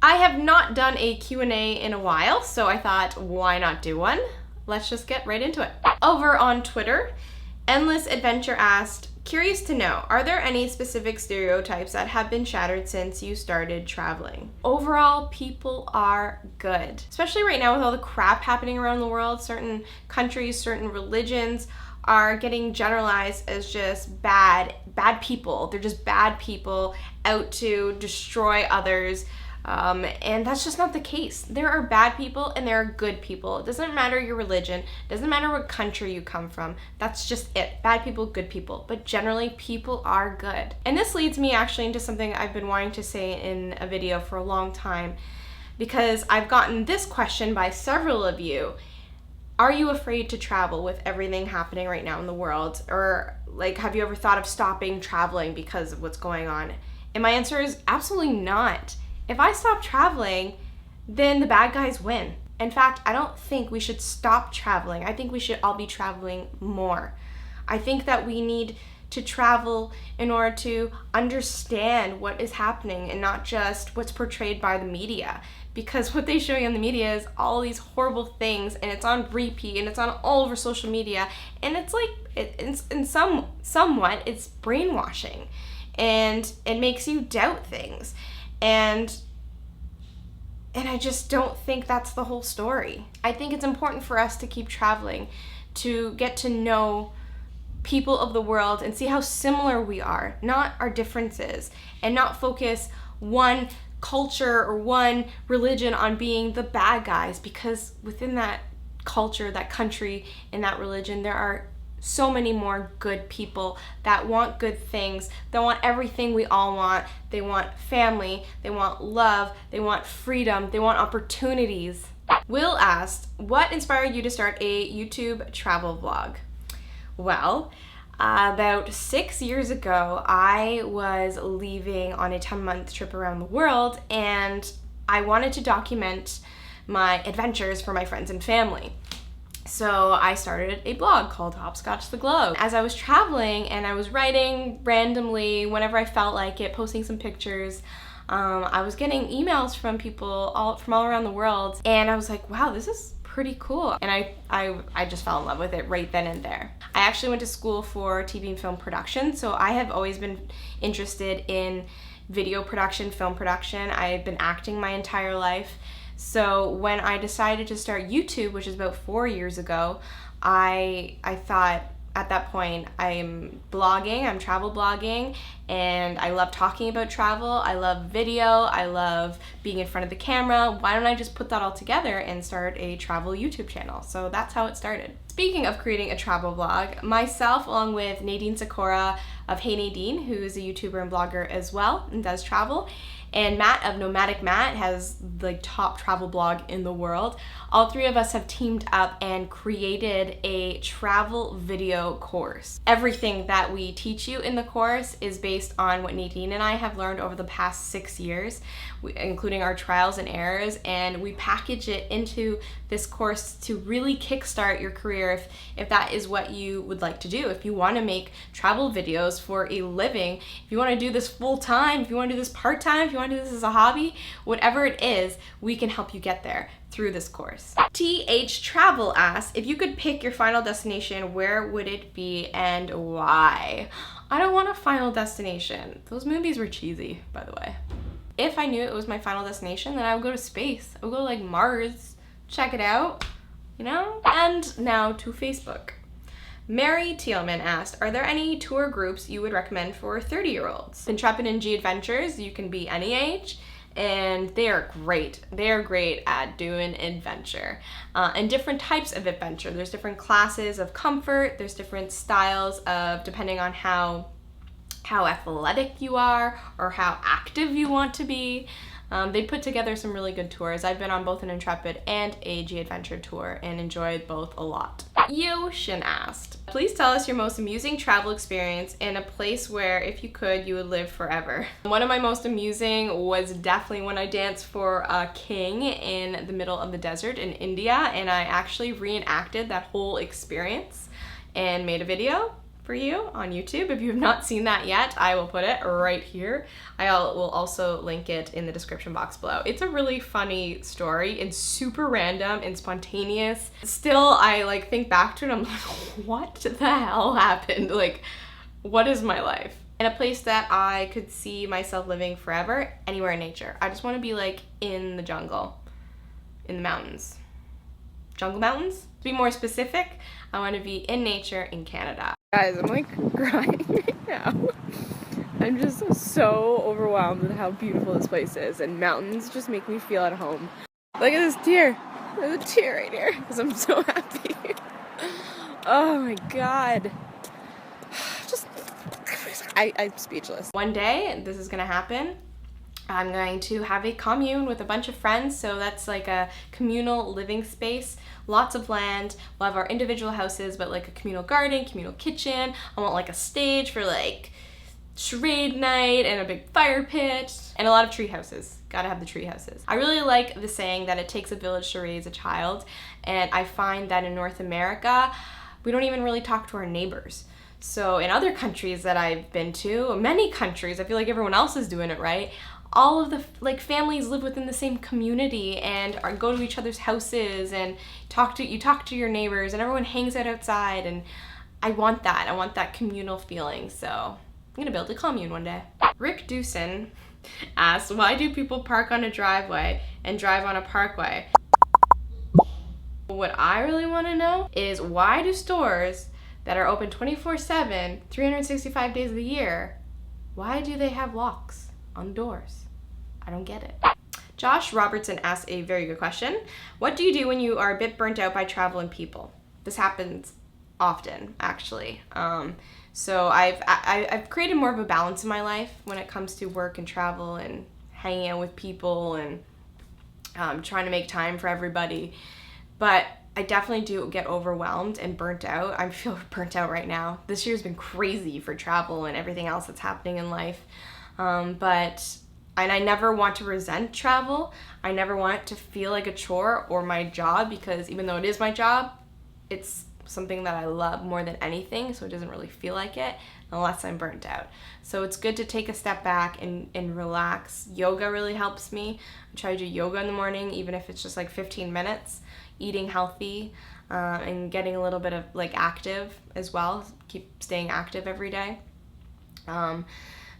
I have not done a Q&A in a while, so I thought, why not do one? Let's just get right into it. Over on Twitter, Endless Adventure asked, curious to know, are there any specific stereotypes that have been shattered since you started traveling? Overall, people are good. Especially right now with all the crap happening around the world, certain countries, certain religions are getting generalized as just bad people. They're just bad people out to destroy others. And that's just not the case. There are bad people and there are good people. It doesn't matter your religion, it doesn't matter what country you come from. That's just it. Bad people, good people. But generally, people are good. And this leads me actually into something I've been wanting to say in a video for a long time, because I've gotten this question by several of you. Are you afraid to travel with everything happening right now in the world? Or like, have you ever thought of stopping traveling because of what's going on? And my answer is absolutely not. If I stop traveling, then the bad guys win. In fact, I don't think we should stop traveling. I think we should all be traveling more. I think that we need to travel in order to understand what is happening and not just what's portrayed by the media. Because what they show you on the media is all these horrible things, and it's on repeat, and it's on all over social media, and it's like, somewhat, it's brainwashing, and it makes you doubt things. And I just don't think that's the whole story. I think it's important for us to keep traveling, to get to know people of the world and see how similar we are, not our differences, and not focus one culture or one religion on being the bad guys, because within that culture, that country, and that religion, there are so many more good people that want good things, that want everything we all want. They want family, they want love, they want freedom, they want opportunities. Will asked, what inspired you to start a YouTube travel vlog? Well, about 6 years ago, I was leaving on a 10-month trip around the world, and I wanted to document my adventures for my friends and family. So I started a blog called Hopscotchtheglobe. As I was traveling and I was writing randomly whenever I felt like it, posting some pictures, I was getting emails from people from all around the world, and I was like, wow, this is pretty cool. And I just fell in love with it right then and there. I actually went to school for TV and film production, so I have always been interested in video production, film production. I've been acting my entire life. So when I decided to start YouTube, which is about 4 years ago, I thought at that point, I'm travel blogging, and I love talking about travel, I love video, I love being in front of the camera. Why don't I just put that all together and start a travel YouTube channel? So that's how it started. Speaking of creating a travel vlog, myself along with Nadine Sakura of Hey Nadine, who is a YouTuber and blogger as well and does travel, and Matt of Nomadic Matt has the top travel blog in the world. All three of us have teamed up and created a travel video course. Everything that we teach you in the course is based on what Nadine and I have learned over the past 6 years, including our trials and errors, and we package it into this course to really kickstart your career if that is what you would like to do. If you want to make travel videos for a living, if you want to do this full time, if you want to do this part time, if you want to do this as a hobby, whatever it is, we can help you get there through this course. TH Travel asks, if you could pick your final destination, where would it be and why? I don't want a final destination. Those movies were cheesy, by the way. If I knew it was my final destination, then I would go to space. I would go to like Mars, check it out, you know? And now to Facebook. Mary Thielman asked, are there any tour groups you would recommend for 30-year-olds? Intrepid and G Adventures, you can be any age, and they are great. They are great at doing adventure and different types of adventure. There's different classes of comfort, there's different styles of, depending on how athletic you are or how active you want to be. They put together some really good tours. I've been on both an Intrepid and a G Adventure tour and enjoyed both a lot. Yoshin asked, please tell us your most amusing travel experience in a place where, if you could, you would live forever. One of my most amusing was definitely when I danced for a king in the middle of the desert in India, and I actually reenacted that whole experience and made a video for you on YouTube. If you have not seen that yet, I will put it right here. I will also link it in the description box below. It's a really funny story and super random and spontaneous. Still, I like think back to it and I'm like, what the hell happened? Like, what is my life? And a place that I could see myself living forever, anywhere in nature. I just want to be like in the jungle, in the mountains. Jungle mountains? To be more specific, I want to be in nature in Canada. Guys, I'm like crying right now. I'm just so overwhelmed with how beautiful this place is, and mountains just make me feel at home. Look at this deer. There's a deer right here because I'm so happy. Oh my god. I'm speechless. One day, this is gonna happen. I'm going to have a commune with a bunch of friends, so that's like a communal living space, lots of land. We'll have our individual houses, but like a communal garden, communal kitchen. I want like a stage for like charade night and a big fire pit and a lot of tree houses. Gotta have the tree houses. I really like the saying that it takes a village to raise a child, and I find that in North America, we don't even really talk to our neighbors. So in other countries that I've been to, many countries, I feel like everyone else is doing it right. All of the like families live within the same community and go to each other's houses and you talk to your neighbors, and everyone hangs out outside, and I want that. I want that communal feeling. So I'm gonna build a commune one day. Rick Dewson asked, why do people park on a driveway and drive on a parkway? What I really want to know is, why do stores that are open 24/7, 365 days of the year, why do they have locks on doors? I don't get it. Josh Robertson asked a very good question. What do you do when you are a bit burnt out by travel and people? This happens often, actually. So I've created more of a balance in my life when it comes to work and travel and hanging out with people and trying to make time for everybody. But I definitely do get overwhelmed and burnt out. I feel burnt out right now. This year's been crazy for travel and everything else that's happening in life. And I never want to resent travel. I never want it to feel like a chore or my job, because even though it is my job, it's something that I love more than anything, so it doesn't really feel like it unless I'm burnt out. So it's good to take a step back and relax. Yoga really helps me. I try to do yoga in the morning, even if it's just like 15 minutes. Eating healthy and getting a little bit of like active as well. Keep staying active every day.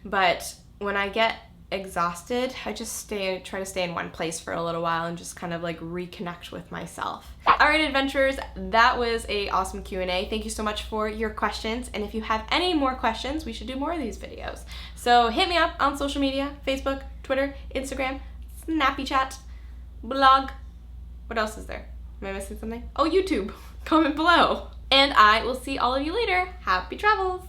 But when I get exhausted, I just try to stay in one place for a little while and just kind of like reconnect with myself. All right, adventurers, that was a awesome Q&A. Thank you so much for your questions. And if you have any more questions, we should do more of these videos. So hit me up on social media, Facebook, Twitter, Instagram, Snappy Chat, blog. What else is there? Am I missing something? Oh, YouTube. Comment below. And I will see all of you later. Happy travels.